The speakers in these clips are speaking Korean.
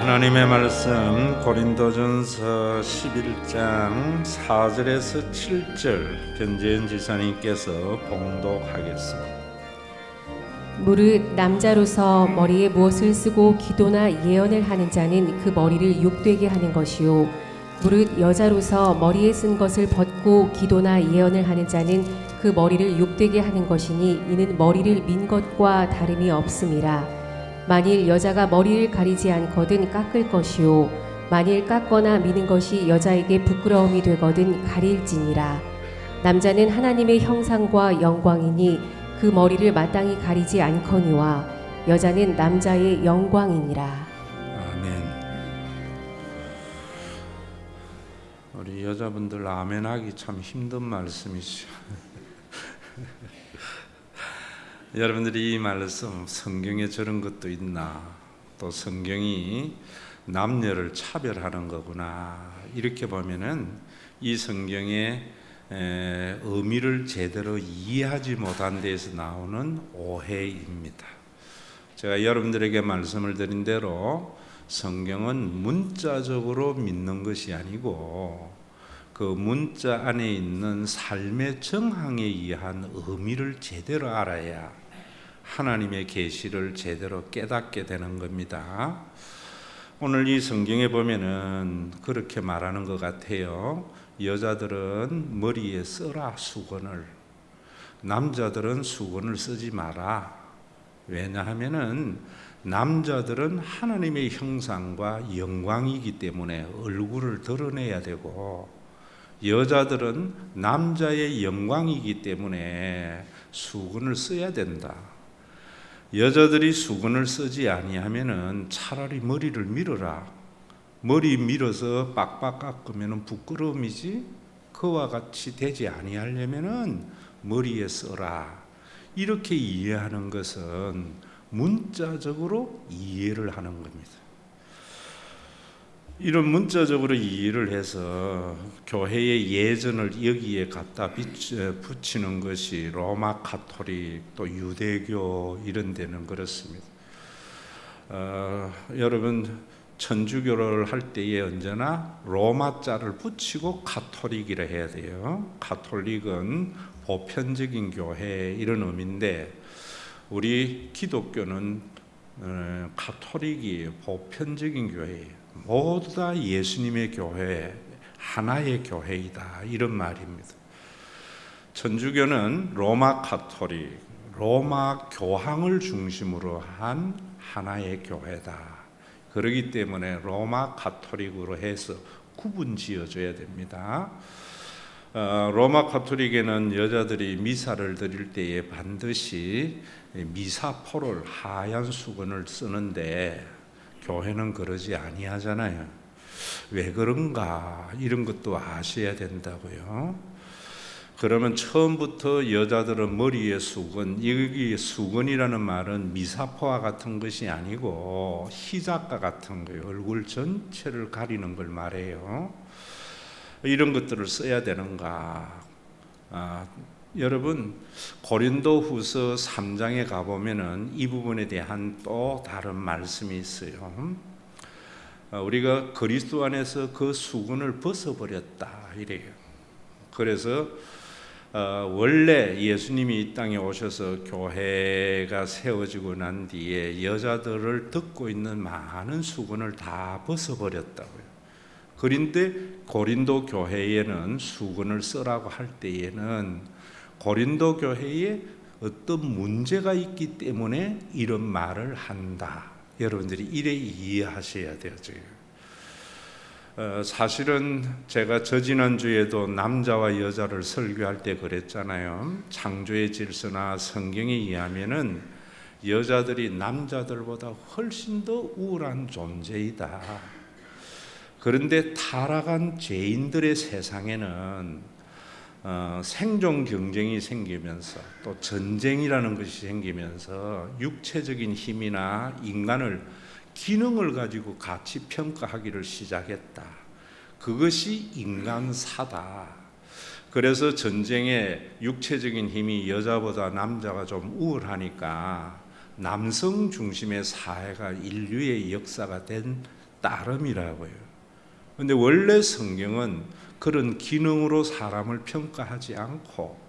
하나님의 말씀 고린도전서 11장 4절에서 7절 변재현 지사님께서 봉독하겠습니다. 무릇 남자로서 머리에 무엇을 쓰고 기도나 예언을 하는 자는 그 머리를 욕되게 하는 것이요 무릇 여자로서 머리에 쓴 것을 벗고 기도나 예언을 하는 자는 그 머리를 욕되게 하는 것이니 이는 머리를 민 것과 다름이 없음이라. 만일 여자가 머리를 가리지 않거든 깎을 것이요 만일 깎거나 미는 것이 여자에게 부끄러움이 되거든 가릴지니라. 남자는 하나님의 형상과 영광이니 그 머리를 마땅히 가리지 않거니와 여자는 남자의 영광이니라. 아멘. 우리 여자분들 아멘하기 참 힘든 말씀이죠. 여러분들이 이 말씀 성경에 저런 것도 있나, 또 성경이 남녀를 차별하는 거구나, 이렇게 보면은 이 성경의 의미를 제대로 이해하지 못한 데에서 나오는 오해입니다. 제가 여러분들에게 말씀을 드린 대로 성경은 문자적으로 믿는 것이 아니고 그 문자 안에 있는 삶의 정황에 의한 의미를 제대로 알아야 하나님의 계시를 제대로 깨닫게 되는 겁니다. 오늘 이 성경에 보면은 그렇게 말하는 것 같아요. 여자들은 머리에 써라 수건을, 남자들은 수건을 쓰지 마라. 왜냐하면은 남자들은 하나님의 형상과 영광이기 때문에 얼굴을 드러내야 되고, 여자들은 남자의 영광이기 때문에 수건을 써야 된다. 여자들이 수건을 쓰지 아니하면은 차라리 머리를 밀어라. 머리 밀어서 빡빡 깎으면은 부끄러움이지, 그와 같이 되지 아니하려면은 머리에 써라. 이렇게 이해하는 것은 문자적으로 이해를 하는 겁니다. 이런 문자적으로 이해를 해서 교회의 예전을 여기에 갖다 붙이는 것이 로마 가톨릭 또 유대교 이런 데는 그렇습니다. 여러분 천주교를 할 때에 언제나 로마자를 붙이고 가톨릭이라 해야 돼요. 가톨릭은 보편적인 교회 이런 의미인데, 우리 기독교는 가톨릭이 보편적인 교회예요. 모두 다 예수님의 교회, 하나의 교회이다, 이런 말입니다. 천주교는 로마 가톨릭, 로마 교황을 중심으로 한 하나의 교회다. 그렇기 때문에 로마 가톨릭으로 해서 구분 지어줘야 됩니다. 로마 가톨릭에는 여자들이 미사를 드릴 때에 반드시 미사포를, 하얀 수건을 쓰는데 교회는 그러지 아니하잖아요. 왜 그런가, 이런 것도 아셔야 된다고요. 그러면 처음부터 여자들은 머리에 수건, 여기 수건이라는 말은 미사포와 같은 것이 아니고 히잡과 같은 거예요. 얼굴 전체를 가리는 걸 말해요. 이런 것들을 써야 되는가? 여러분 고린도후서 3장에 가보면은 이 부분에 대한 또 다른 말씀이 있어요. 우리가 그리스도 안에서 그 수건을 벗어버렸다 이래요. 그래서 원래 예수님이 이 땅에 오셔서 교회가 세워지고 난 뒤에 여자들을 덮고 있는 많은 수건을 다 벗어버렸다고요. 그런데 고린도 교회에는 수건을 쓰라고 할 때에는 고린도 교회에 어떤 문제가 있기 때문에 이런 말을 한다. 여러분들이 이래 이해하셔야 돼요. 사실은 제가 지난주에도 남자와 여자를 설교할 때 그랬잖아요. 창조의 질서나 성경에 의하면은 여자들이 남자들보다 훨씬 더 우월한 존재이다. 그런데 타락한 죄인들의 세상에는 생존 경쟁이 생기면서 또 전쟁이라는 것이 생기면서 육체적인 힘이나 인간을, 기능을 가지고 같이 평가하기를 시작했다. 그것이 인간사다. 그래서 전쟁에 육체적인 힘이 여자보다 남자가 좀 우월하니까 남성 중심의 사회가 인류의 역사가 된 따름이라고요. 근데 원래 성경은 그런 기능으로 사람을 평가하지 않고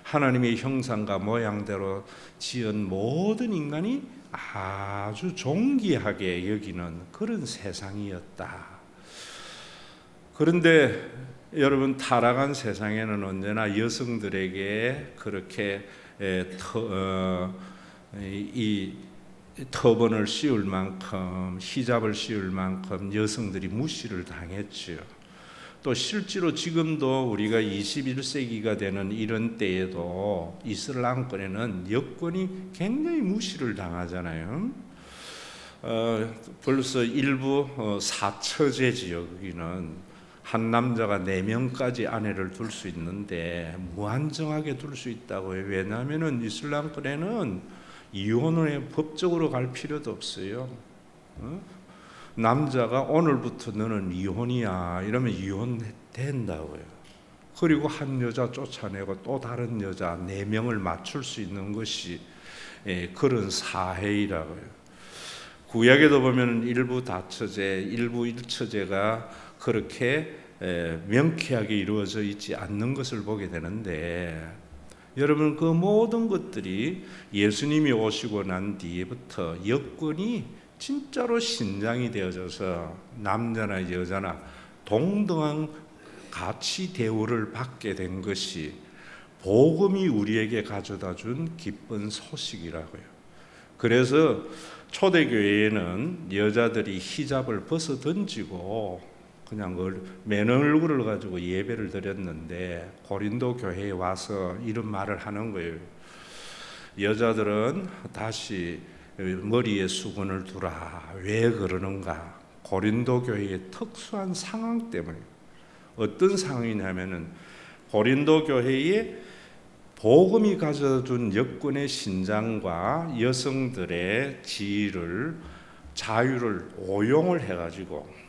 하나님의 형상과 모양대로 지은 모든 인간이 아주 존귀하게 여기는 그런 세상이었다. 그런데 여러분, 타락한 세상에는 언제나 여성들에게 그렇게 이 터번을 씌울 만큼, 히잡을 씌울 만큼 여성들이 무시를 당했지요. 또 실제로 지금도 우리가 21세기가 되는 이런 때에도 이슬람권에는 여권이 굉장히 무시를 당하잖아요. 벌써 일부 사처제지요. 거기는 한 남자가 4명까지 아내를 둘 수 있는데 무한정하게 둘 수 있다고 해요. 왜냐하면 이슬람권에는 이혼을 법적으로 갈 필요도 없어요. 남자가 오늘부터 너는 이혼이야 이러면 이혼된다고요. 그리고 한 여자 쫓아내고 또 다른 여자 4명을 맞출 수 있는 것이 그런 사회이라고요. 구약에도 보면 일부 다처제, 일부 일처제가 그렇게 명쾌하게 이루어져 있지 않는 것을 보게 되는데, 여러분, 그 모든 것들이 예수님이 오시고 난 뒤에부터 여건이 진짜로 신장이 되어져서 남자나 여자나 동등한 가치 대우를 받게 된 것이 복음이 우리에게 가져다 준 기쁜 소식이라고요. 그래서 초대교회에는 여자들이 히잡을 벗어 던지고 그냥 맨 얼굴을 가지고 예배를 드렸는데, 고린도 교회에 와서 이런 말을 하는 거예요. 여자들은 다시 머리에 수건을 두라. 왜 그러는가? 고린도 교회의 특수한 상황 때문에. 어떤 상황이냐면은 고린도 교회에 복음이 가져준 여건의 신장과 여성들의 지위를, 자유를 오용을 해가지고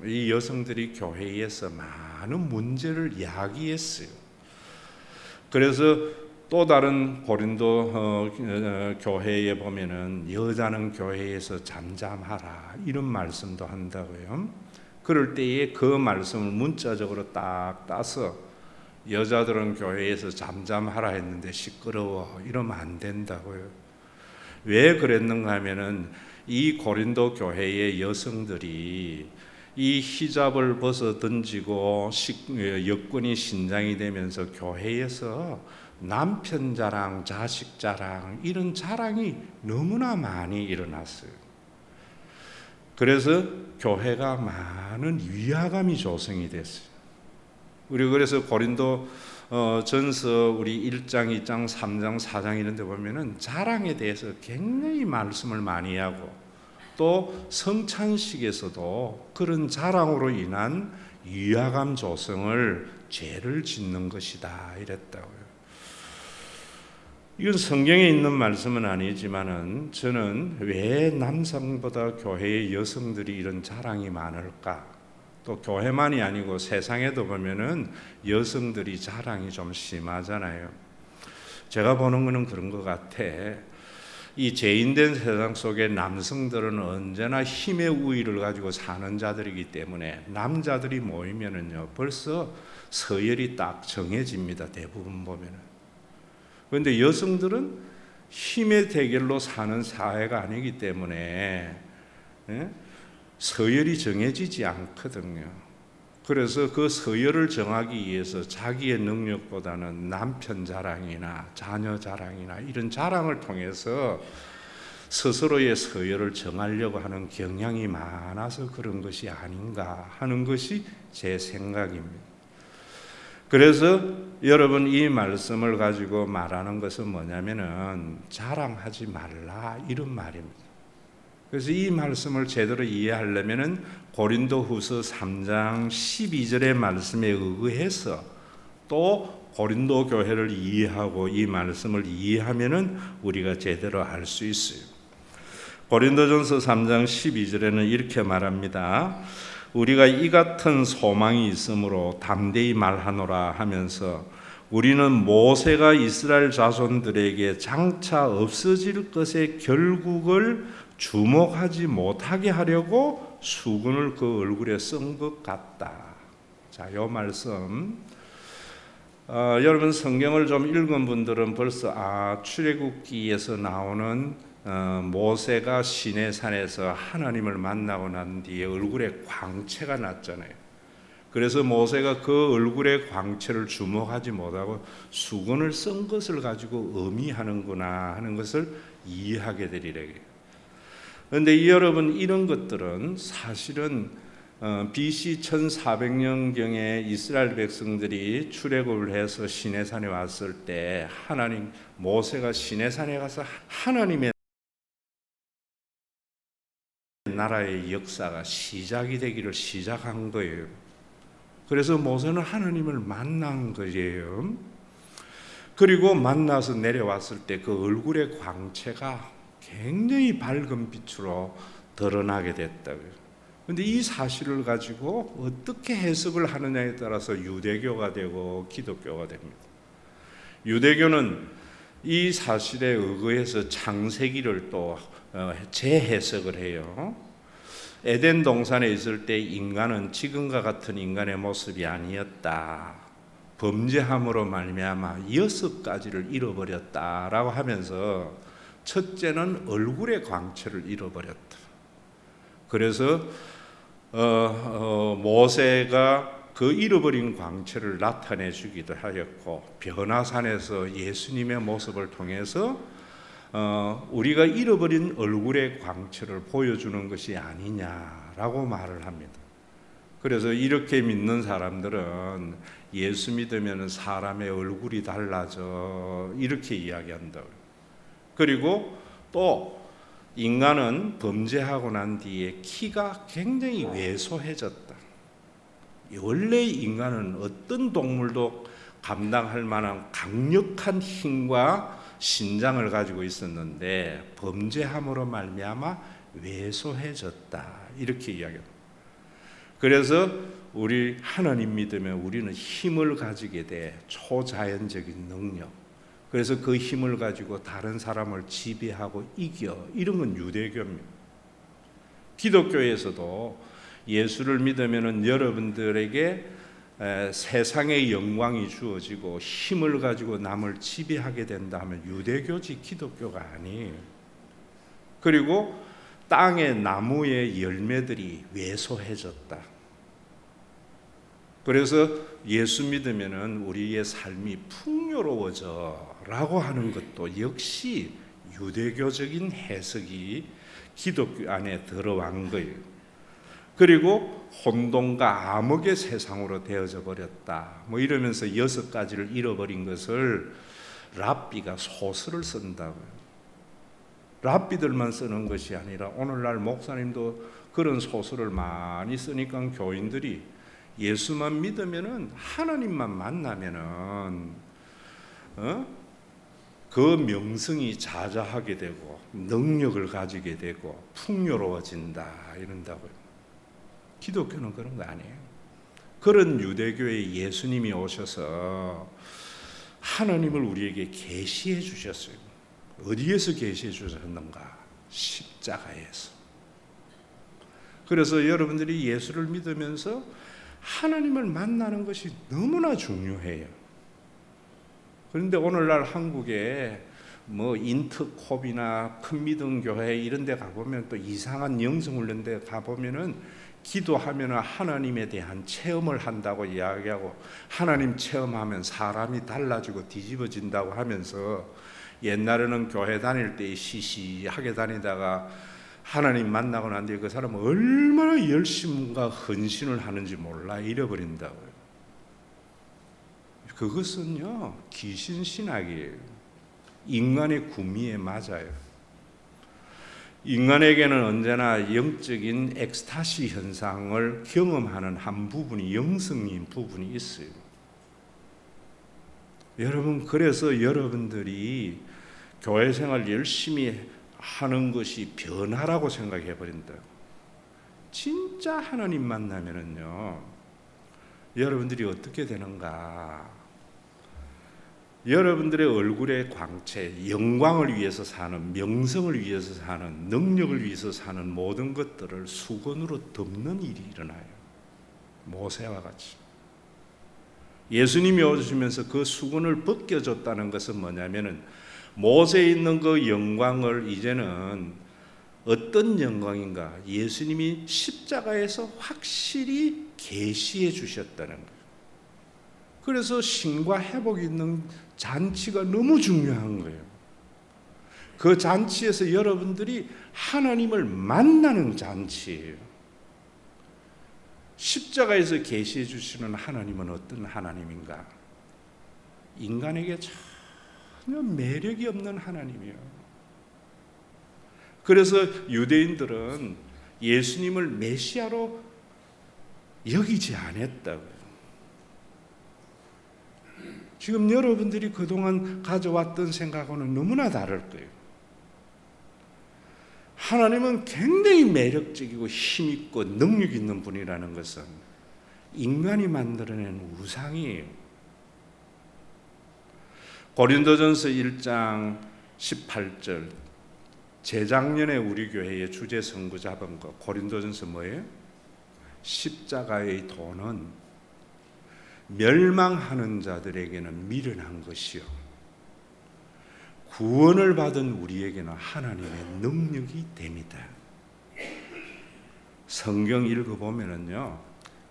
이 여성들이 교회에서 많은 문제를 야기했어요. 그래서 또 다른 고린도 교회에 보면은 여자는 교회에서 잠잠하라 이런 말씀도 한다고요. 그럴 때에 그 말씀을 문자적으로 딱 따서 여자들은 교회에서 잠잠하라 했는데 시끄러워 이러면 안 된다고요. 왜 그랬는가 하면은 이 고린도 교회의 여성들이 이 히잡을 벗어 던지고 여건이 신장이 되면서 교회에서 남편 자랑, 자식 자랑 이런 자랑이 너무나 많이 일어났어요. 그래서 교회가 많은 위화감이 조성이 됐어요. 우리 그래서 고린도 전서 우리 1장, 2장, 3장, 4장 이런 데 보면은 자랑에 대해서 굉장히 말씀을 많이 하고, 또 성찬식에서도 그런 자랑으로 인한 위화감 조성을 죄를 짓는 것이다 이랬다고요. 이건 성경에 있는 말씀은 아니지만은 저는 왜 남성보다 교회의 여성들이 이런 자랑이 많을까? 또 교회만이 아니고 세상에도 보면은 여성들이 자랑이 좀 심하잖아요. 제가 보는 거는 그런 것 같아. 이 죄인된 세상 속에 남성들은 언제나 힘의 우위를 가지고 사는 자들이기 때문에 남자들이 모이면은요 벌써 서열이 딱 정해집니다. 대부분 보면은. 그런데 여성들은 힘의 대결로 사는 사회가 아니기 때문에 서열이 정해지지 않거든요. 그래서 그 서열을 정하기 위해서 자기의 능력보다는 남편 자랑이나 자녀 자랑이나 이런 자랑을 통해서 스스로의 서열을 정하려고 하는 경향이 많아서 그런 것이 아닌가 하는 것이 제 생각입니다. 그래서 여러분, 이 말씀을 가지고 말하는 것은 뭐냐면은 자랑하지 말라 이런 말입니다. 그래서 이 말씀을 제대로 이해하려면은 고린도후서 3장 12절의 말씀에 의거해서 또 고린도 교회를 이해하고 이 말씀을 이해하면은 우리가 제대로 알 수 있어요. 고린도전서 3장 12절에는 이렇게 말합니다. 우리가 이 같은 소망이 있으므로 담대히 말하노라 하면서 우리는 모세가 이스라엘 자손들에게 장차 없어질 것의 결국을 주목하지 못하게 하려고 수건을 그 얼굴에 쓴 것 같다. 자, 이 말씀 여러분 성경을 좀 읽은 분들은 벌써 출애굽기에서 나오는 모세가 시내산에서 하나님을 만나고 난 뒤에 얼굴에 광채가 났잖아요. 그래서 모세가 그 얼굴의 광채를 주목하지 못하고 수건을 쓴 것을 가지고 의미하는구나 하는 것을 이해하게 되리래요. 그런데 여러분 이런 것들은 사실은 BC 1400년경에 이스라엘 백성들이 출애굽을 해서 시내산에 왔을 때 모세가 시내산에 가서 하나님의 나라의 역사가 시작이 되기를 시작한 거예요. 그래서 모세는 하나님을 만난 거예요. 그리고 만나서 내려왔을 때 그 얼굴의 광채가 굉장히 밝은 빛으로 드러나게 됐다고요. 그런데 이 사실을 가지고 어떻게 해석을 하느냐에 따라서 유대교가 되고 기독교가 됩니다. 유대교는 이 사실에 의거해서 창세기를 또 재해석을 해요. 에덴 동산에 있을 때 인간은 지금과 같은 인간의 모습이 아니었다. 범죄함으로 말미암아 6가지를 잃어버렸다라고 하면서 첫째는 얼굴의 광채를 잃어버렸다. 그래서 모세가 그 잃어버린 광채를 나타내 주기도 하였고, 변화산에서 예수님의 모습을 통해서 우리가 잃어버린 얼굴의 광채를 보여주는 것이 아니냐라고 말을 합니다. 그래서 이렇게 믿는 사람들은 예수 믿으면 사람의 얼굴이 달라져 이렇게 이야기한다고요. 그리고 또 인간은 범죄하고 난 뒤에 키가 굉장히 왜소해졌다. 원래 인간은 어떤 동물도 감당할 만한 강력한 힘과 신장을 가지고 있었는데 범죄함으로 말미암아 왜소해졌다 이렇게 이야기합니다. 그래서 우리 하나님 믿으면 우리는 힘을 가지게 돼, 초자연적인 능력. 그래서 그 힘을 가지고 다른 사람을 지배하고 이겨. 이런 건 유대교입니다. 기독교에서도 예수를 믿으면 여러분들에게 세상의 영광이 주어지고 힘을 가지고 남을 지배하게 된다 하면 유대교지 기독교가 아니에요. 그리고 땅의 나무의 열매들이 왜소해졌다. 그래서 예수 믿으면 우리의 삶이 풍요로워져 라고 하는 것도 역시 유대교적인 해석이 기독교 안에 들어간 거예요. 그리고 혼돈과 암흑의 세상으로 되어져 버렸다. 뭐 이러면서 6가지를 잃어버린 것을 랍비가 소설을 쓴다고요. 랍비들만 쓰는 것이 아니라 오늘날 목사님도 그런 소설을 많이 쓰니까 교인들이 예수만 믿으면은 하나님만 만나면은 그 명성이 자자하게 되고 능력을 가지게 되고 풍요로워진다 이런다고요. 기독교는 그런 거 아니에요. 그런 유대교에 예수님이 오셔서 하나님을 우리에게 계시해 주셨어요. 어디에서 계시해 주셨는가? 십자가에서. 그래서 여러분들이 예수를 믿으면서 하나님을 만나는 것이 너무나 중요해요. 그런데 오늘날 한국에 뭐 인터콥이나 큰 믿음 교회 이런 데 가보면 또 이상한 영성훈련 데 가보면은 기도하면 하나님에 대한 체험을 한다고 이야기하고 하나님 체험하면 사람이 달라지고 뒤집어진다고 하면서 옛날에는 교회 다닐 때 시시하게 다니다가 하나님 만나고 난 뒤에 그 사람은 얼마나 열심과 헌신을 하는지 몰라 잃어버린다고요. 그것은요 귀신신학이에요. 인간의 구미에 맞아요. 인간에게는 언제나 영적인 엑스타시 현상을 경험하는 한 부분이 영성인 부분이 있어요. 여러분 그래서 여러분들이 교회 생활 열심히 하는 것이 변화라고 생각해 버린다. 진짜 하나님 만나면은요 여러분들이 어떻게 되는가? 여러분들의 얼굴의 광채, 영광을 위해서 사는, 명성을 위해서 사는, 능력을 위해서 사는 모든 것들을 수건으로 덮는 일이 일어나요. 모세와 같이. 예수님이 오시면서 그 수건을 벗겨줬다는 것은 뭐냐면은 모세에 있는 그 영광을 이제는 어떤 영광인가? 예수님이 십자가에서 확실히 계시해 주셨다는 거예요. 그래서 신과 회복이 있는 잔치가 너무 중요한 거예요. 그 잔치에서 여러분들이 하나님을 만나는 잔치예요. 십자가에서 계시해 주시는 하나님은 어떤 하나님인가? 인간에게 전혀 매력이 없는 하나님이에요. 그래서 유대인들은 예수님을 메시아로 여기지 않았다고요. 지금 여러분들이 그동안 가져왔던 생각과는 너무나 다를 거예요. 하나님은 굉장히 매력적이고 힘있고 능력 있는 분이라는 것은 인간이 만들어낸 우상이에요. 고린도전서 1장 18절, 재작년에 우리 교회의 주제 선거 잡은 거 고린도전서 뭐예요? 십자가의 도는 멸망하는 자들에게는 미련한 것이요 구원을 받은 우리에게는 하나님의 능력이 됩니다. 성경 읽어보면은요,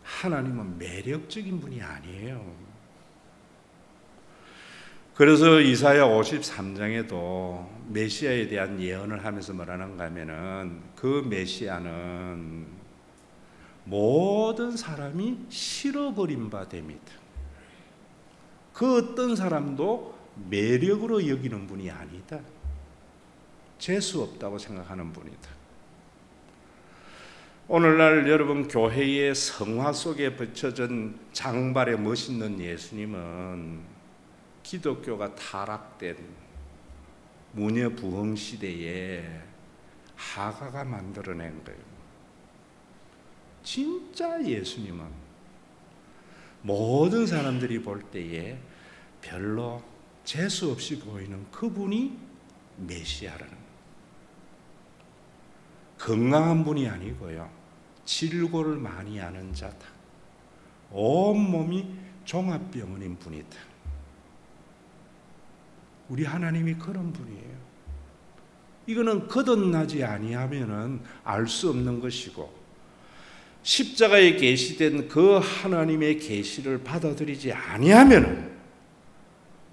하나님은 매력적인 분이 아니에요. 그래서 이사야 53장에도 메시아에 대한 예언을 하면서 뭐라는가 하면은 그 메시아는 모든 사람이 싫어버린 바 됩니다. 그 어떤 사람도 매력으로 여기는 분이 아니다. 재수 없다고 생각하는 분이다. 오늘날 여러분 교회의 성화 속에 붙여진 장발의 멋있는 예수님은 기독교가 타락된 무녀 부흥 시대에 하가가 만들어낸 거예요. 진짜 예수님은 모든 사람들이 볼 때에 별로 재수 없이 보이는 그분이 메시아라는, 건강한 분이 아니고요, 질고를 많이 하는 자다. 온몸이 종합병원인 분이다. 우리 하나님이 그런 분이에요. 이거는 거듭나지 아니하면은 알 수 없는 것이고, 십자가에 계시된 그 하나님의 계시를 받아들이지 아니하면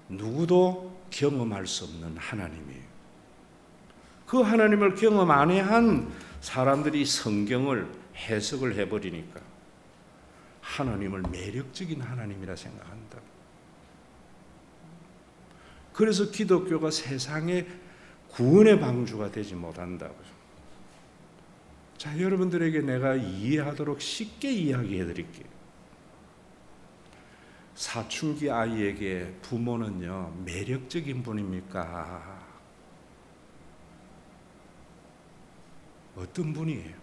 누구도 경험할 수 없는 하나님이에요. 그 하나님을 경험 안 한 사람들이 성경을 해석을 해버리니까 하나님을 매력적인 하나님이라 생각한다. 그래서 기독교가 세상에 구원의 방주가 되지 못한다고요. 자, 여러분들에게 내가 이해하도록 쉽게 이야기해 드릴게요. 사춘기 아이에게 부모는요, 매력적인 분입니까? 어떤 분이에요?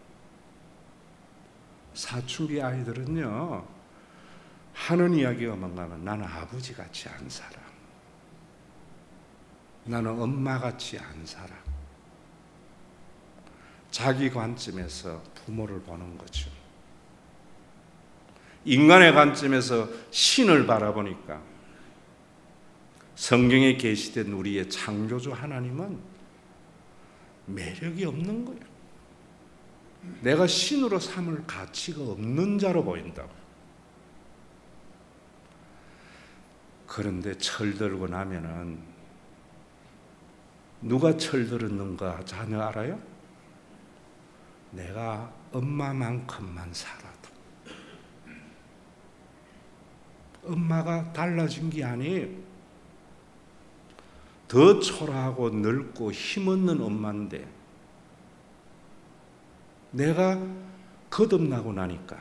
사춘기 아이들은요, 하는 이야기가 뭔가 하면 나는 아버지 같이 안 살아. 나는 엄마 같이 안 살아. 자기 관점에서 부모를 보는 거죠. 인간의 관점에서 신을 바라보니까 성경에 계시된 우리의 창조주 하나님은 매력이 없는 거예요. 내가 신으로 삼을 가치가 없는 자로 보인다고. 그런데 철들고 나면은 누가 철들었는가 자녀 알아요? 내가 엄마만큼만 살아도. 엄마가 달라진 게 아니에요. 더 초라하고 늙고 힘없는 엄마인데 내가 거듭나고 나니까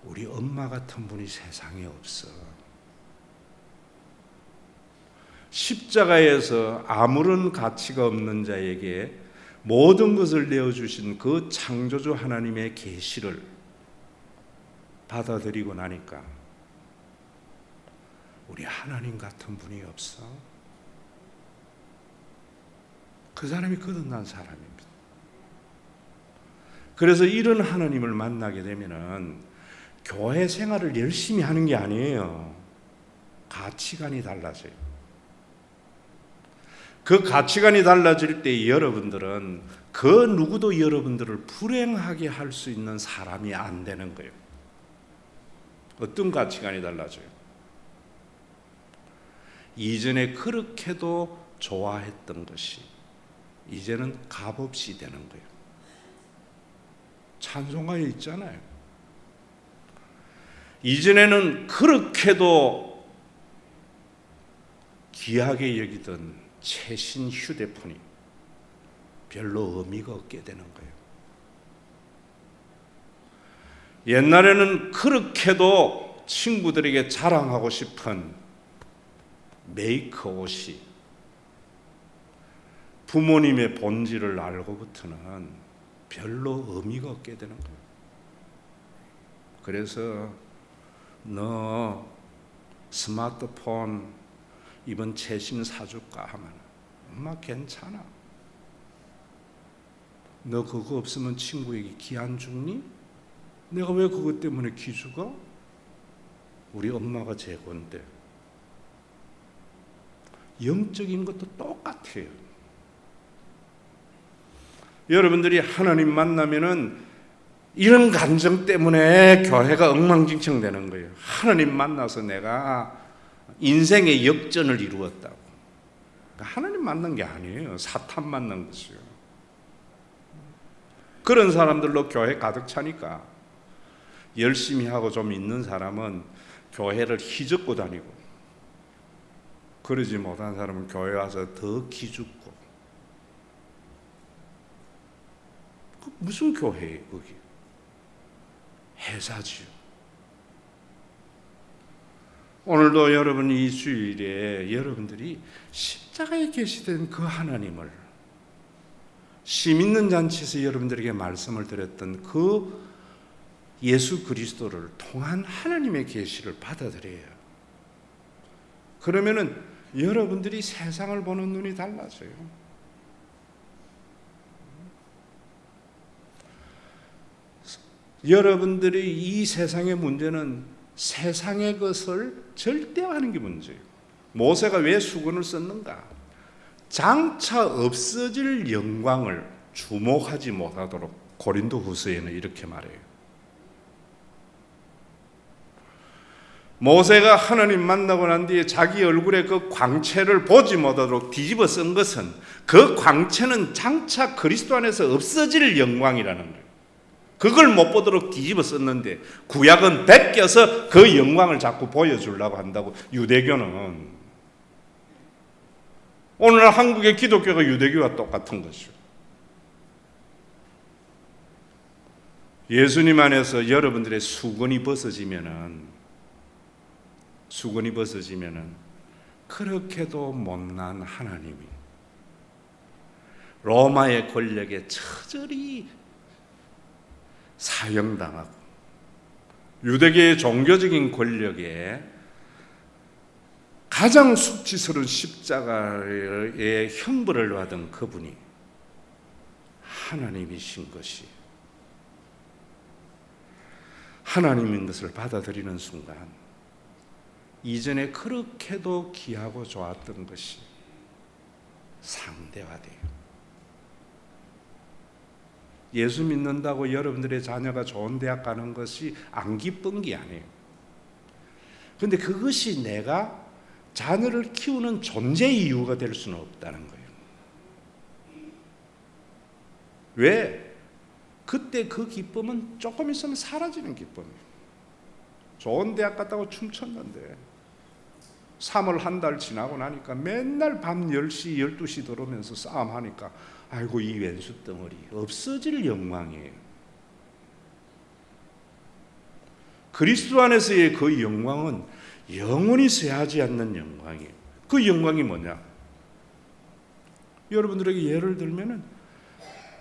우리 엄마 같은 분이 세상에 없어. 십자가에서 아무런 가치가 없는 자에게 모든 것을 내어주신 그 창조주 하나님의 계시를 받아들이고 나니까 우리 하나님 같은 분이 없어. 그 사람이 거듭난 사람입니다. 그래서 이런 하나님을 만나게 되면은 교회 생활을 열심히 하는 게 아니에요. 가치관이 달라져요. 그 가치관이 달라질 때 여러분들은 그 누구도 여러분들을 불행하게 할 수 있는 사람이 안 되는 거예요. 어떤 가치관이 달라져요? 이전에 그렇게도 좋아했던 것이 이제는 값없이 되는 거예요. 찬송가에 있잖아요. 이전에는 그렇게도 귀하게 여기던 최신 휴대폰이 별로 의미가 없게 되는 거예요. 옛날에는 그렇게도 친구들에게 자랑하고 싶은 메이크 옷이 부모님의 본질을 알고부터는 별로 의미가 없게 되는 거예요. 그래서 너 스마트폰 이번 최신 사줄까 하면 엄마 괜찮아. 너 그거 없으면 친구에게 기 안 죽니? 내가 왜 그것 때문에 기 죽어? 우리 엄마가 최고인데. 영적인 것도 똑같아요. 여러분들이 하나님 만나면은 이런 감정 때문에 교회가 엉망진창 되는 거예요. 하나님 만나서 내가 인생의 역전을 이루었다고. 하나님 만난 게 아니에요. 사탄 만난 것이요. 그런 사람들로 교회 가득 차니까 열심히 하고 좀 있는 사람은 교회를 휘젓고 다니고, 그러지 못한 사람은 교회 와서 더 기죽고. 무슨 교회예요, 거기? 회사지요. 오늘도 여러분 이 주일에 여러분들이 십자가에 계시던 그 하나님을, 심 있는 잔치에서 여러분들에게 말씀을 드렸던 그 예수 그리스도를 통한 하나님의 계시를 받아들여요. 그러면은 여러분들이 세상을 보는 눈이 달라져요. 여러분들이 이 세상의 문제는 세상의 것을 절대화하는 게 문제예요. 모세가 왜 수건을 썼는가? 장차 없어질 영광을 주목하지 못하도록. 고린도후서에는 이렇게 말해요. 모세가 하나님 만나고 난 뒤에 자기 얼굴에 그 광채를 보지 못하도록 뒤집어 쓴 것은 그 광채는 장차 그리스도 안에서 없어질 영광이라는 거예요. 그걸 못 보도록 뒤집어 썼는데 구약은 베껴서 그 영광을 자꾸 보여주려고 한다고. 유대교는 오늘 한국의 기독교가 유대교와 똑같은 것이죠. 예수님 안에서 여러분들의 수건이 벗어지면은 그렇게도 못난 하나님이 로마의 권력에 처절히 사형당하고 유대계의 종교적인 권력에 가장 수치스러운 십자가의 형벌을 받은 그분이 하나님이신 것이, 하나님인 것을 받아들이는 순간 이전에 그렇게도 귀하고 좋았던 것이 상대화돼요. 예수 믿는다고 여러분들의 자녀가 좋은 대학 가는 것이 안 기쁜 게 아니에요. 그런데 그것이 내가 자녀를 키우는 존재 이유가 될 수는 없다는 거예요. 왜? 그때 그 기쁨은 조금 있으면 사라지는 기쁨이에요. 좋은 대학 갔다고 춤췄는데 3월 한 달 지나고 나니까 맨날 밤 10시, 12시 들어오면서 싸움하니까 아이고 이 왼수 덩어리 없어질 영광이에요. 그리스도 안에서의 그 영광은 영원히 쇠하지 않는 영광이에요. 그 영광이 뭐냐? 여러분들에게 예를 들면은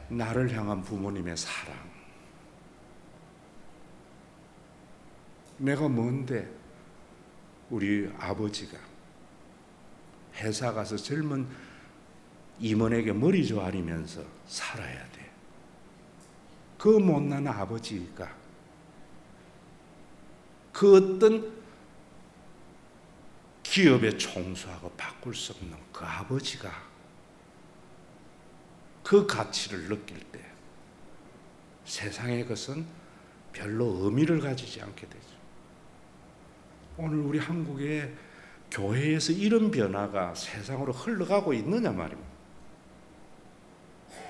나를 향한 부모님의 사랑. 내가 뭔데? 우리 아버지가 회사 가서 젊은 임원에게 머리 조아리면서 살아야 돼. 그 못난 아버지가 그 어떤 기업의 총수하고 바꿀 수 없는 그 아버지가 그 가치를 느낄 때 세상의 것은 별로 의미를 가지지 않게 되죠. 오늘 우리 한국의 교회에서 이런 변화가 세상으로 흘러가고 있느냐 말입니다.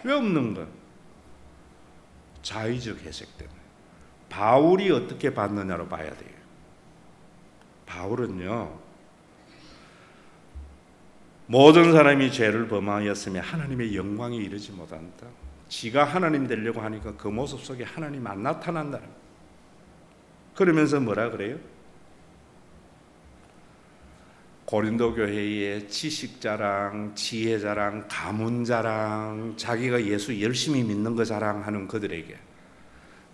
왜 없는 건? 자의적 해석 때문에. 바울이 어떻게 받느냐로 봐야 돼요. 바울은요, 모든 사람이 죄를 범하였으며 하나님의 영광에 이르지 못한다. 지가 하나님 되려고 하니까 그 모습 속에 하나님 안 나타난다. 그러면서 뭐라 그래요? 고린도 교회의 지식 자랑, 지혜 자랑, 가문 자랑, 자기가 예수 열심히 믿는 거 자랑하는 그들에게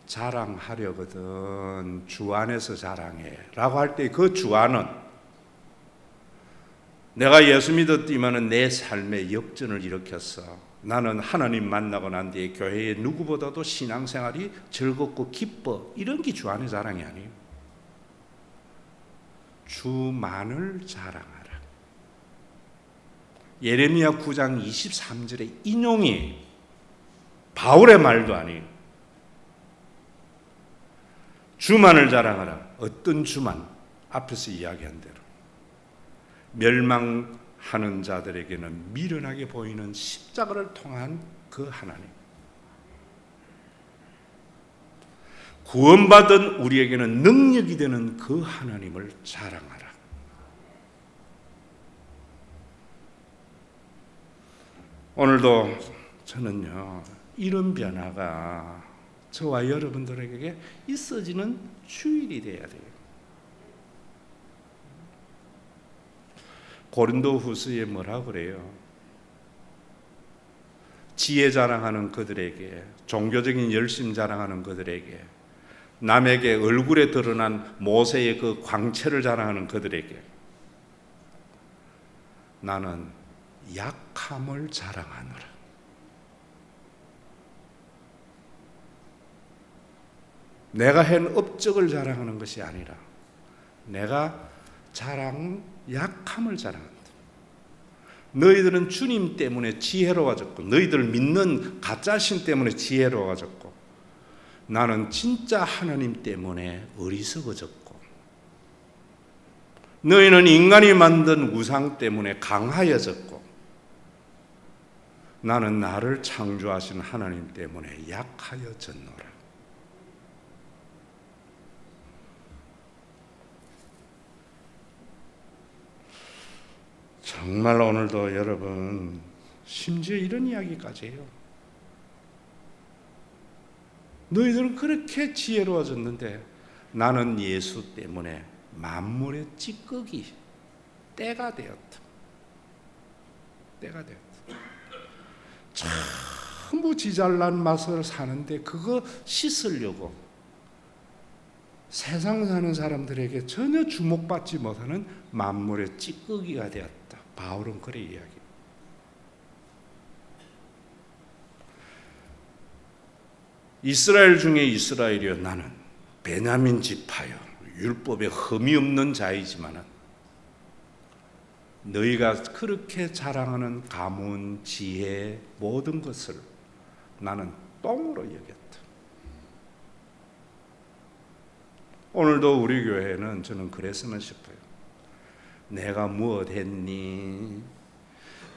자랑하려거든 주 안에서 자랑해 라고 할 때 그 주 안은 내가 예수 믿었지만은 내 삶에 역전을 일으켰어. 나는 하나님 만나고 난 뒤에 교회의 누구보다도 신앙생활이 즐겁고 기뻐. 이런 게 주 안의 자랑이 아니에요. 주만을 자랑하라. 예레미야 9장 23절의 인용이 바울의 말도 아니에요. 주만을 자랑하라. 어떤 주만? 앞에서 이야기한 대로 멸망하는 자들에게는 미련하게 보이는 십자가를 통한 그 하나님, 구원받은 우리에게는 능력이 되는 그 하나님을 자랑하라. 오늘도 저는요, 이런 변화가 저와 여러분들에게 있어지는 주일이 돼야 돼요. 고린도 후서에 뭐라 그래요? 지혜 자랑하는 그들에게, 종교적인 열심 자랑하는 그들에게, 남에게 얼굴에 드러난 모세의 그 광채를 자랑하는 그들에게 나는 약함을 자랑하노라. 내가 한 업적을 자랑하는 것이 아니라 내가 약함을 자랑한다. 너희들은 주님 때문에 지혜로워졌고 너희들 믿는 가짜신 때문에 지혜로워졌고 나는 진짜 하나님 때문에 어리석어졌고 너희는 인간이 만든 우상 때문에 강하여졌고 나는 나를 창조하신 하나님 때문에 약하여졌노라. 정말 오늘도 여러분 심지어 이런 이야기까지 해요. 너희들은 그렇게 지혜로워졌는데 나는 예수 때문에 만물의 찌꺼기 때가 되었다. 때가 되었다. 전부 지잘난 맛을 사는데 그거 씻으려고 세상 사는 사람들에게 전혀 주목받지 못하는 만물의 찌꺼기가 되었다. 바울은 그래 이야기. 이스라엘 중에 이스라엘이여 나는 베냐민 지파여 율법에 흠이 없는 자이지만 너희가 그렇게 자랑하는 가문, 지혜 모든 것을 나는 똥으로 여겼다. 오늘도 우리 교회는 저는 그랬으면 싶어요. 내가 무엇 했니?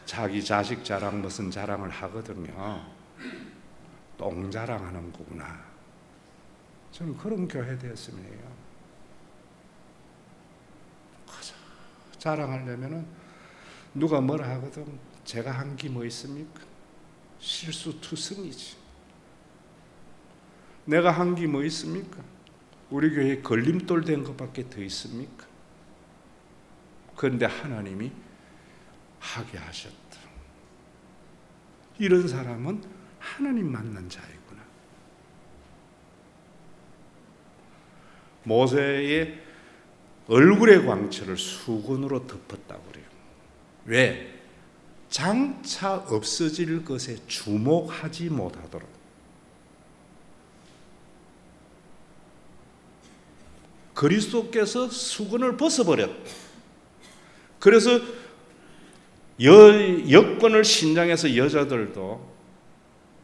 자기 자식 자랑 무슨 자랑을 하거든요. 똥 자랑하는 거구나. 저는 그런 교회 되었으면 해요. 자랑하려면은 누가 뭐라 하거든 제가 한 게 뭐 있습니까? 실수투성이지. 내가 한 게 뭐 있습니까? 우리 교회에 걸림돌 된 것밖에 더 있습니까? 그런데 하나님이 하게 하셨다. 이런 사람은 하나님 만난 자이구나. 모세의 얼굴의 광채를 수건으로 덮었다고 그래요. 왜? 장차 없어질 것에 주목하지 못하도록. 그리스도께서 수건을 벗어버렸다. 그래서 여권을 신장해서 여자들도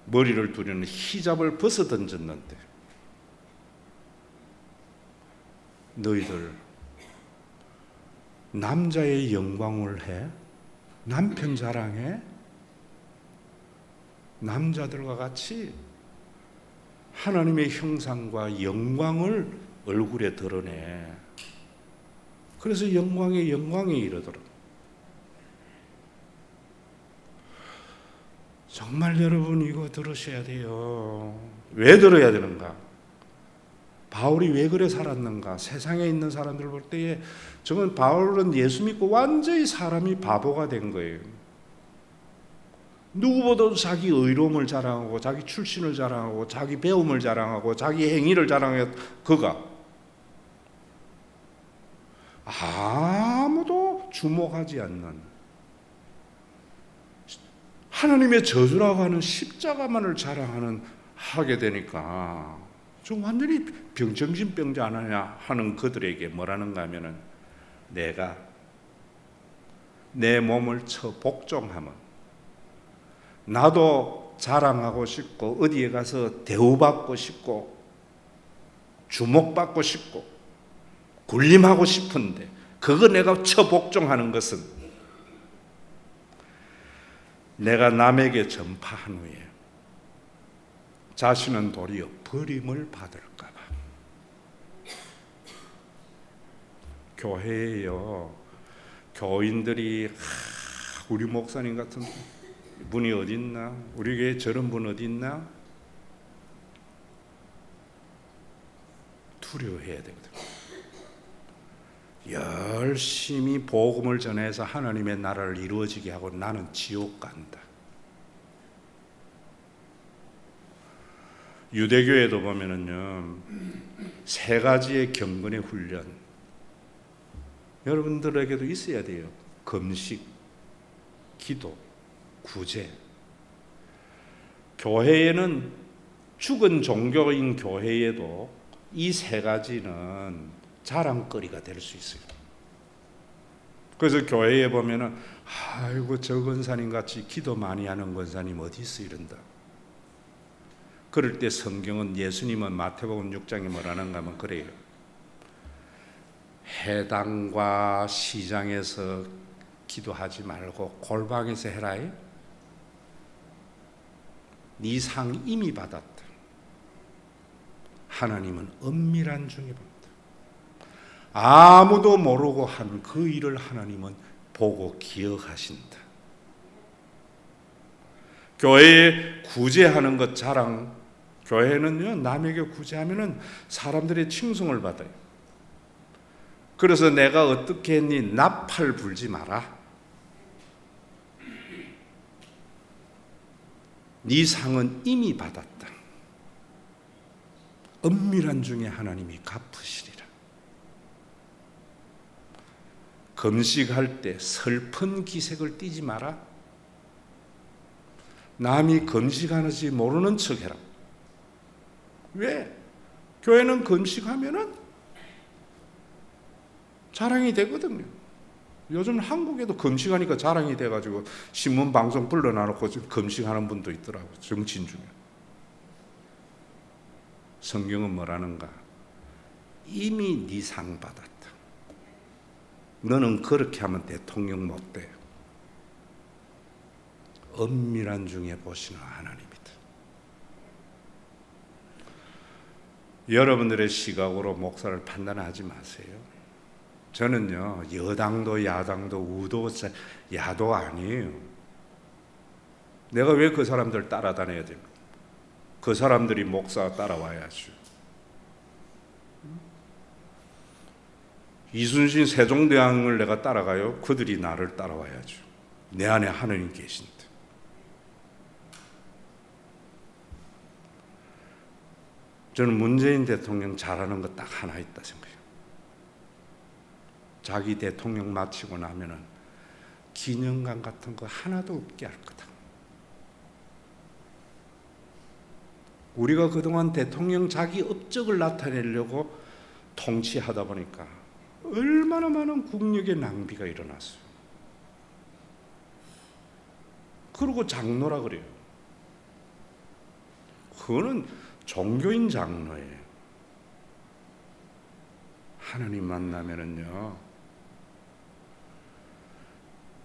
머리를 두르는 히잡을 벗어 던졌는데, 너희들 남자의 영광을 해? 남편 자랑해? 남자들과 같이 하나님의 형상과 영광을 얼굴에 드러내. 그래서 영광에 영광이 이르더라. 정말 여러분 이거 들으셔야 돼요. 왜 들어야 되는가? 바울이 왜 그래 살았는가? 세상에 있는 사람들 볼 때에 저건 바울은 예수 믿고 완전히 사람이 바보가 된 거예요. 누구보다도 자기 의로움을 자랑하고 자기 출신을 자랑하고 자기 배움을 자랑하고 자기 행위를 자랑하고, 그가 아무도 주목하지 않는 하나님의 저주라고 하는 십자가만을 하게 되니까 좀 완전히 정신병자 아니냐 하는 그들에게 뭐라는가 하면은, 내가 내 몸을 쳐 복종하면 나도 자랑하고 싶고 어디에 가서 대우받고 싶고 주목받고 싶고 군림하고 싶은데, 그거 내가 쳐 복종하는 것은 내가 남에게 전파한 후에 자신은 도리어 버림을 받을까 봐. 교회에요, 교인들이 우리 목사님 같은 분이 어디 있나? 우리 교회에 저런 분 어디 있나? 두려워해야 되거든. 열심히 복음을 전해서 하나님의 나라를 이루어지게 하고 나는 지옥 간다. 유대교에도 보면은요, 3가지의 경건의 훈련 여러분들에게도 있어야 돼요. 금식, 기도, 구제. 교회에는, 죽은 종교인 교회에도 이 3가지는 자랑거리가 될 수 있어요. 그래서 교회에 보면은 아이고 저 권사님 같이 기도 많이 하는 권사님 어디 있어 이런다. 그럴 때 성경은, 예수님은 마태복음 6장에 뭐라는가 하면 그래요. 회당과 시장에서 기도하지 말고 골방에서 해라. 네 상 이미 받았다. 하나님은 은밀한 중에 본다. 아무도 모르고 한 그 일을 하나님은 보고 기억하신다. 교회에 구제하는 것 자랑, 교회는요, 남에게 구제하면은 사람들의 칭송을 받아요. 그래서 내가 어떻게 했니? 나팔 불지 마라. 네 상은 이미 받았다. 은밀한 중에 하나님이 갚으시리라. 금식할 때 슬픈 기색을 띠지 마라. 남이 금식하는지 모르는 척해라. 왜? 교회는 금식하면은 자랑이 되거든요. 요즘 한국에도 금식하니까 자랑이 돼가지고 신문 방송 불러놔놓고 금식하는 분도 있더라고, 정치인 중에. 성경은 뭐라는가? 이미 네 상 받았다. 너는 그렇게 하면 대통령 못 돼. 은밀한 중에 보시는 하나님이다. 여러분들의 시각으로 목사를 판단하지 마세요. 저는요, 여당도 야당도 우도 야도 아니에요. 내가 왜 그 사람들 따라다녀야 됩니까? 그 사람들이 목사 따라와야죠. 이순신 세종대왕을 내가 따라가요? 그들이 나를 따라와야죠. 내 안에 하나님 계신데. 저는 문재인 대통령 잘하는 거 딱 하나 있다 생각해요. 자기 대통령 마치고 나면은 기념관 같은 거 하나도 없게 할 거다. 우리가 그동안 대통령 자기 업적을 나타내려고 통치하다 보니까 얼마나 많은 국력의 낭비가 일어났어요. 그러고 장로라 그래요. 그거는 종교인 장로예요. 하나님 만나면은요,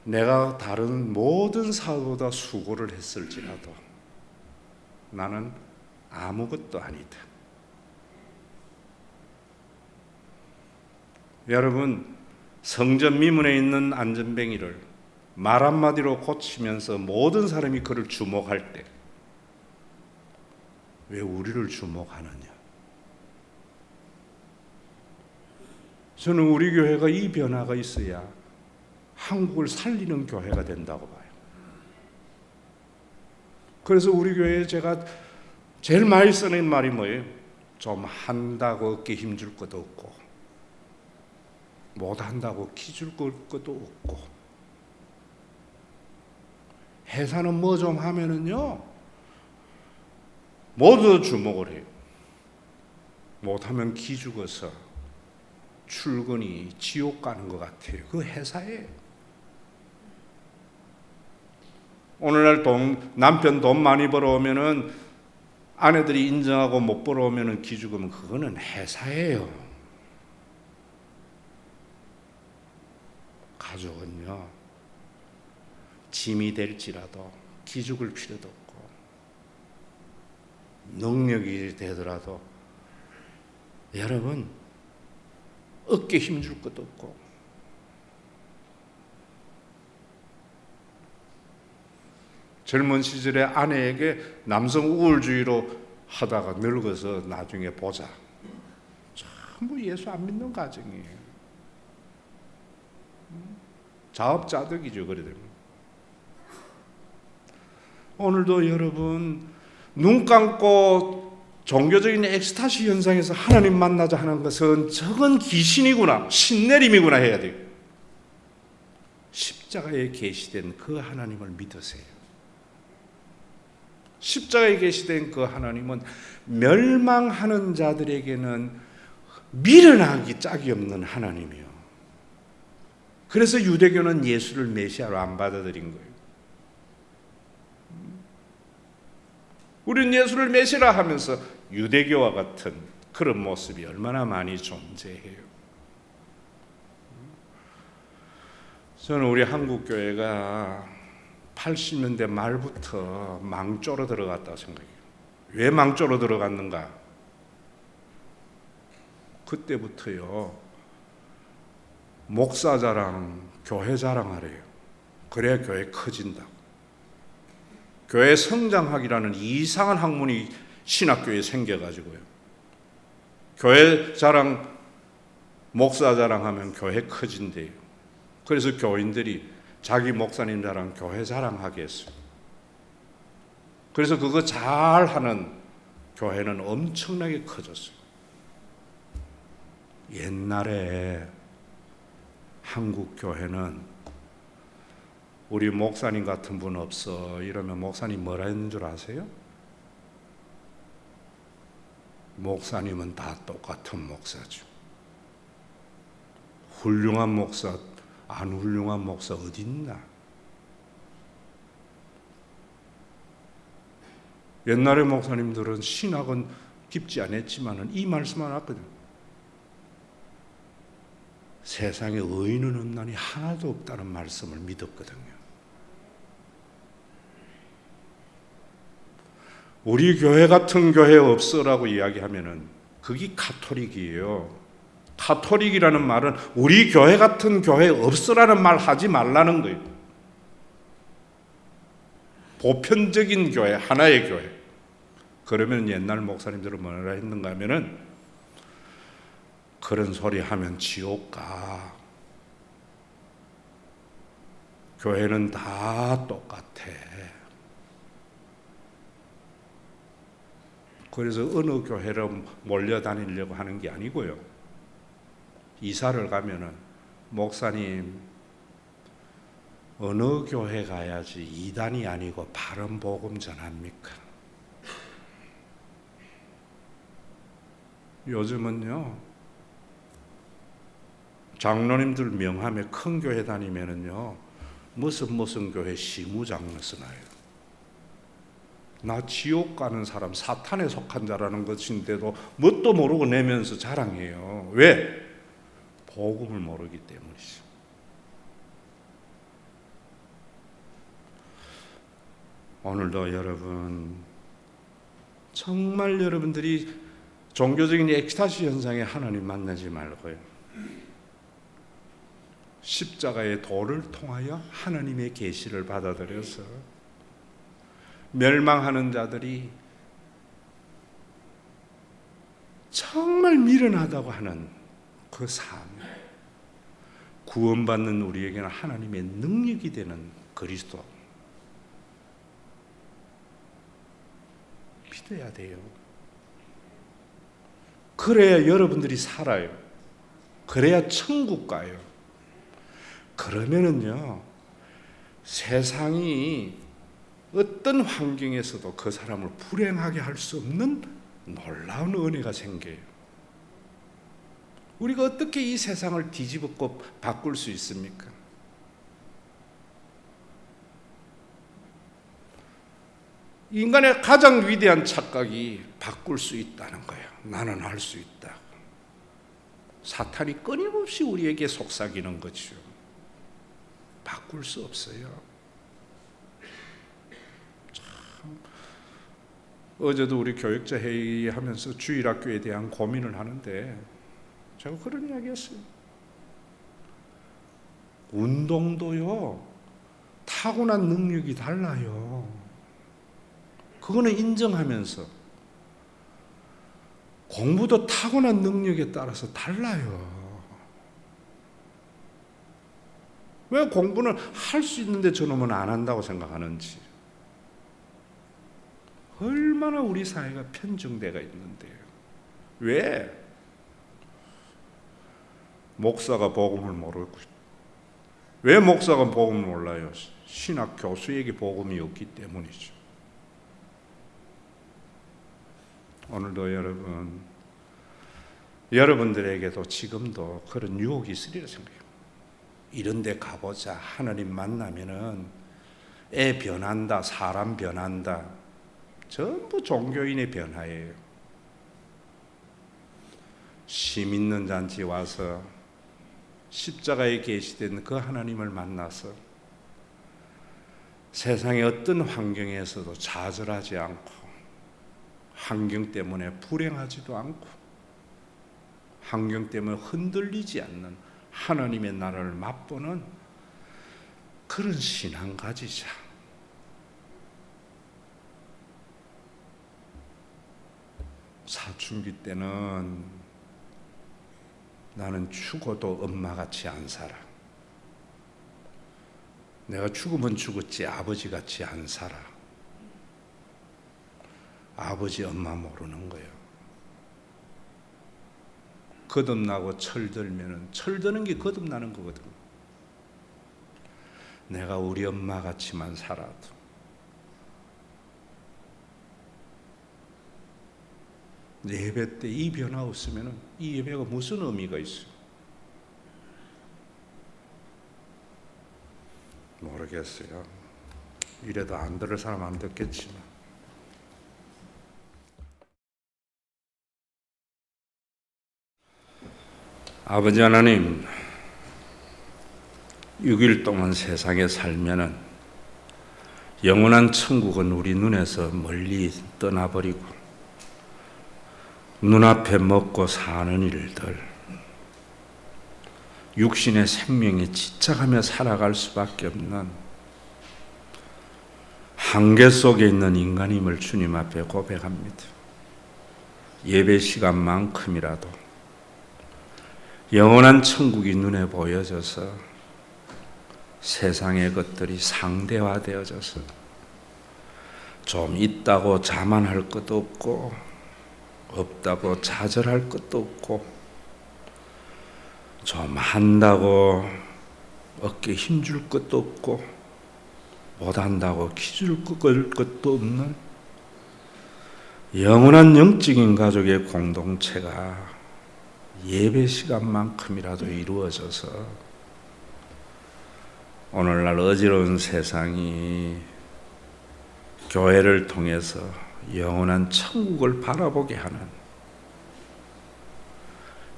내가 다른 모든 사업보다 수고를 했을지라도 나는 아무것도 아니다. 여러분, 성전 미문에 있는 안전뱅이를 말 한마디로 고치면서 모든 사람이 그를 주목할 때 왜 우리를 주목하느냐? 저는 우리 교회가 이 변화가 있어야 한국을 살리는 교회가 된다고 봐요. 그래서 우리 교회에 제가 제일 많이 쓰는 말이 뭐예요? 좀 한다고 어깨 힘줄 것도 없고 못한다고 기줄 것도 없고, 회사는 뭐 좀 하면은요 모두 주목을 해요. 못하면 기죽어서 출근이 지옥 가는 것 같아요. 그 회사에 오늘날 남편 돈 많이 벌어오면은 아내들이 인정하고 못 벌어오면은 기죽으면 그거는 회사예요. 가족은요, 짐이 될지라도 기죽을 필요도 없고, 능력이 되더라도 여러분 어깨 힘줄 것도 없고, 젊은 시절에 아내에게 남성 우월주의로 하다가 늙어서 나중에 보자, 전부 예수 안 믿는 가정이에요. 자업자득이죠. 그래 되면 오늘도 여러분 눈 감고 종교적인 엑스타시 현상에서 하나님 만나자 하는 것은 저건 귀신이구나, 신내림이구나 해야 돼요. 십자가에 계시된 그 하나님을 믿으세요. 십자가에 계시된 그 하나님은 멸망하는 자들에게는 미련하기 짝이 없는 하나님이요. 그래서 유대교는 예수를 메시아로 안 받아들인 거예요. 우리는 예수를 메시아라 하면서 유대교와 같은 그런 모습이 얼마나 많이 존재해요. 저는 우리 한국교회가 80년대 말부터 망조로 들어갔다고 생각해요. 왜 망조로 들어갔는가? 그때부터요, 목사 자랑, 교회 자랑하래요. 그래야 교회 커진다고. 교회 성장학이라는 이상한 학문이 신학교에 생겨가지고요, 교회 자랑, 목사 자랑하면 교회 커진대요. 그래서 교인들이 자기 목사님 자랑, 교회 자랑하게 했어요. 그래서 그거 잘하는 교회는 엄청나게 커졌어요. 옛날에 한국 교회는 우리 목사님 같은 분 없어 이러면 목사님 뭐라 했는 줄 아세요? 목사님은 다 똑같은 목사죠. 훌륭한 목사, 안 훌륭한 목사 어디 있나? 옛날의 목사님들은 신학은 깊지 않았지만은 이 말씀만 왔거든요. 세상에 의인은 없나니 하나도 없다는 말씀을 믿었거든요. 우리 교회 같은 교회 없어라고 이야기하면은 그게 가톨릭이에요. 가톨릭이라는 말은 우리 교회 같은 교회 없어라는 말 하지 말라는 거예요. 보편적인 교회, 하나의 교회. 그러면 옛날 목사님들은 뭐라 했는가 하면은 그런 소리 하면 지옥 가. 교회는 다 똑같아. 그래서 어느 교회로 몰려다니려고 하는 게 아니고요. 이사를 가면은 목사님, 어느 교회 가야지 이단이 아니고 바른 복음 전합니까? 요즘은요, 장로님들 명함에 큰 교회 다니면은요, 무슨 교회 시무장로 쓰나요? 나 지옥 가는 사람, 사탄에 속한 자라는 것인데도 뭣도 모르고 내면서 자랑해요. 왜? 복음을 모르기 때문이죠. 오늘도 여러분, 정말 여러분들이 종교적인 엑스타시 현상에 하나님 만나지 말고요, 십자가의 도를 통하여 하나님의 계시를 받아들여서 멸망하는 자들이 정말 미련하다고 하는 그 삶, 구원받는 우리에게는 하나님의 능력이 되는 그리스도 믿어야 돼요. 그래야 여러분들이 살아요. 그래야 천국 가요. 그러면은요, 세상이 어떤 환경에서도 그 사람을 불행하게 할 수 없는 놀라운 은혜가 생겨요. 우리가 어떻게 이 세상을 뒤집고 바꿀 수 있습니까? 인간의 가장 위대한 착각이 바꿀 수 있다는 거예요. 나는 할 수 있다. 사탄이 끊임없이 우리에게 속삭이는 거죠. 바꿀 수 없어요. 참, 어제도 우리 교역자 회의하면서 주일학교에 대한 고민을 하는데 제가 그런 이야기 했어요. 운동도요, 타고난 능력이 달라요. 그거는 인정하면서 공부도 타고난 능력에 따라서 달라요. 왜 공부는 할 수 있는데 저놈은 안 한다고 생각하는지. 얼마나 우리 사회가 편중되어 있는데요. 왜? 목사가 복음을 모르고, 왜 목사가 복음을 몰라요? 신학 교수에게 복음이 없기 때문이죠. 오늘도 여러분들에게도 지금도 그런 유혹이 있으리라 생각해요. 이런 데 가보자. 하나님 만나면은 애 변한다. 사람 변한다. 전부 종교인의 변화예요. 심 있는 잔치 와서 십자가에 계시된 그 하나님을 만나서 세상의 어떤 환경에서도 좌절하지 않고, 환경 때문에 불행하지도 않고, 환경 때문에 흔들리지 않는 하나님의 나라를 맛보는 그런 신앙 가지자. 사춘기 때는 나는 죽어도 엄마같이 안 살아. 내가 죽으면 죽었지 아버지같이 안 살아. 아버지 엄마 모르는 거예요. 거듭나고 철들면은, 철드는 게 거듭나는 거거든. 내가 우리 엄마 같이만 살아도 예배 때 이 변화 없으면은 이 예배가 무슨 의미가 있어요? 모르겠어요. 이래도 안 들을 사람 안 듣겠지만, 아버지 하나님, 6일 동안 세상에 살면은 영원한 천국은 우리 눈에서 멀리 떠나버리고 눈앞에 먹고 사는 일들, 육신의 생명에 지쳐가며 살아갈 수밖에 없는 한계 속에 있는 인간임을 주님 앞에 고백합니다. 예배 시간만큼이라도 영원한 천국이 눈에 보여져서 세상의 것들이 상대화되어져서 좀 있다고 자만할 것도 없고, 없다고 좌절할 것도 없고, 좀 한다고 어깨 힘줄 것도 없고 못한다고 기줄 것도 없는 영원한 영적인 가족의 공동체가 예배 시간만큼이라도 이루어져서 오늘날 어지러운 세상이 교회를 통해서 영원한 천국을 바라보게 하는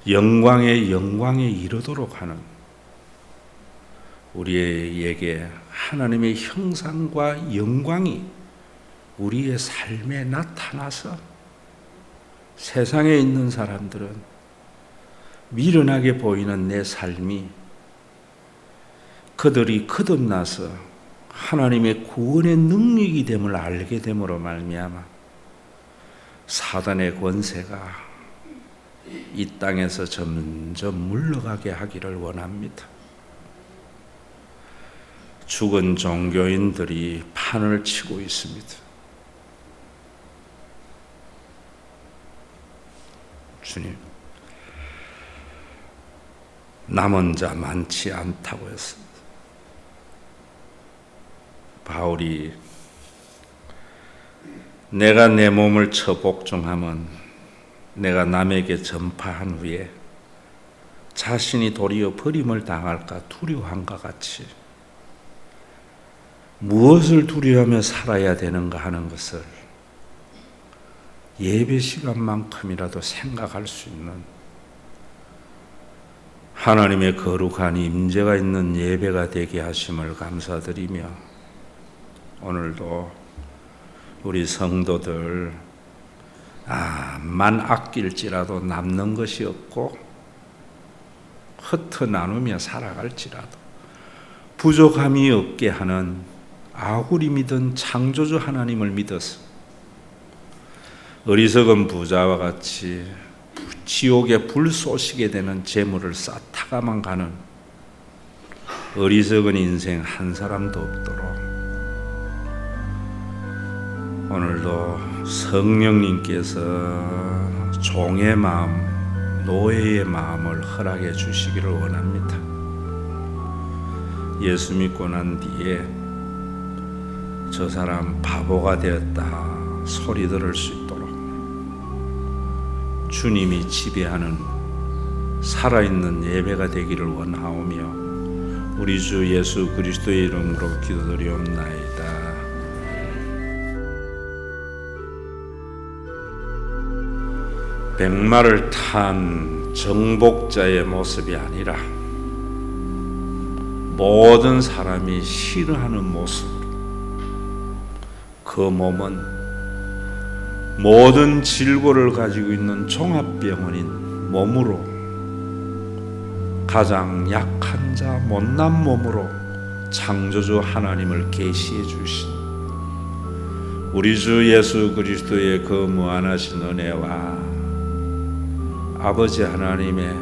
영광에 이르도록 하는 우리에게 하나님의 형상과 영광이 우리의 삶에 나타나서 세상에 있는 사람들은 미련하게 보이는 내 삶이 그들이 거듭나서 하나님의 구원의 능력이 됨을 알게 됨으로 말미암아 사단의 권세가 이 땅에서 점점 물러가게 하기를 원합니다. 죽은 종교인들이 판을 치고 있습니다. 주님, 남은 자 많지 않다고 했습니다. 바울이 내가 내 몸을 쳐 복종하면 내가 남에게 전파한 후에 자신이 도리어 버림을 당할까 두려워한과 같이 무엇을 두려워하며 살아야 되는가 하는 것을 예배 시간만큼이라도 생각할 수 있는 하나님의 거룩한 임재가 있는 예배가 되게 하심을 감사드리며 오늘도 우리 성도들 만 아낄지라도 남는 것이 없고 흩어 나누며 살아갈지라도 부족함이 없게 하는 아구리 믿은 창조주 하나님을 믿어서 어리석은 부자와 같이 지옥에 불 쏘시게 되는 재물을 쌓다가만 가는 어리석은 인생 한 사람도 없도록 오늘도 성령님께서 종의 마음, 노예의 마음을 허락해 주시기를 원합니다. 예수 믿고 난 뒤에 저 사람 바보가 되었다 소리 들을 수 있도록 주님이 지배하는 살아있는 예배가 되기를 원하오며 우리 주 예수 그리스도의 이름으로 기도드리옵나이다. 백마를 탄 정복자의 모습이 아니라 모든 사람이 싫어하는 모습으로 그 몸은 모든 질고를 가지고 있는 종합병원인 몸으로 가장 약한 자 못난 몸으로 창조주 하나님을 계시해 주신 우리 주 예수 그리스도의 그 무한하신 은혜와 아버지 하나님의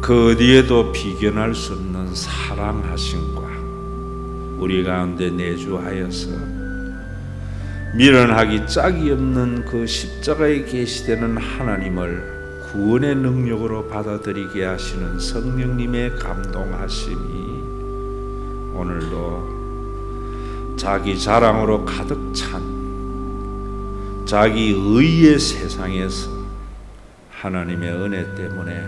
그 어디에도 비견할 수 없는 사랑하심과 우리 가운데 내주하여서 미련하기 짝이 없는 그 십자가에 계시되는 하나님을 구원의 능력으로 받아들이게 하시는 성령님의 감동하심이 오늘도 자기 자랑으로 가득 찬 자기 의의 세상에서 하나님의 은혜 때문에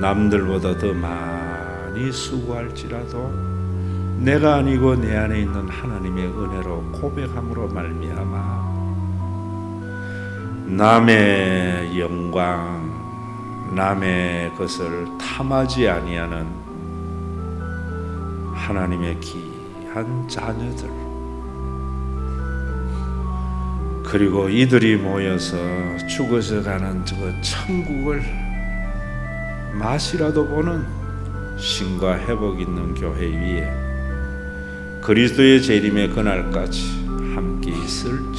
남들보다 더 많이 수고할지라도 내가 아니고 내 안에 있는 하나님의 은혜로 고백함으로 말미암아 남의 영광, 남의 것을 탐하지 아니하는 하나님의 귀한 자녀들 그리고 이들이 모여서 죽어서 가는 저 천국을 맛이라도 보는 신과 회복 있는 교회 위에 그리스도의 재림의 그날까지 함께 있을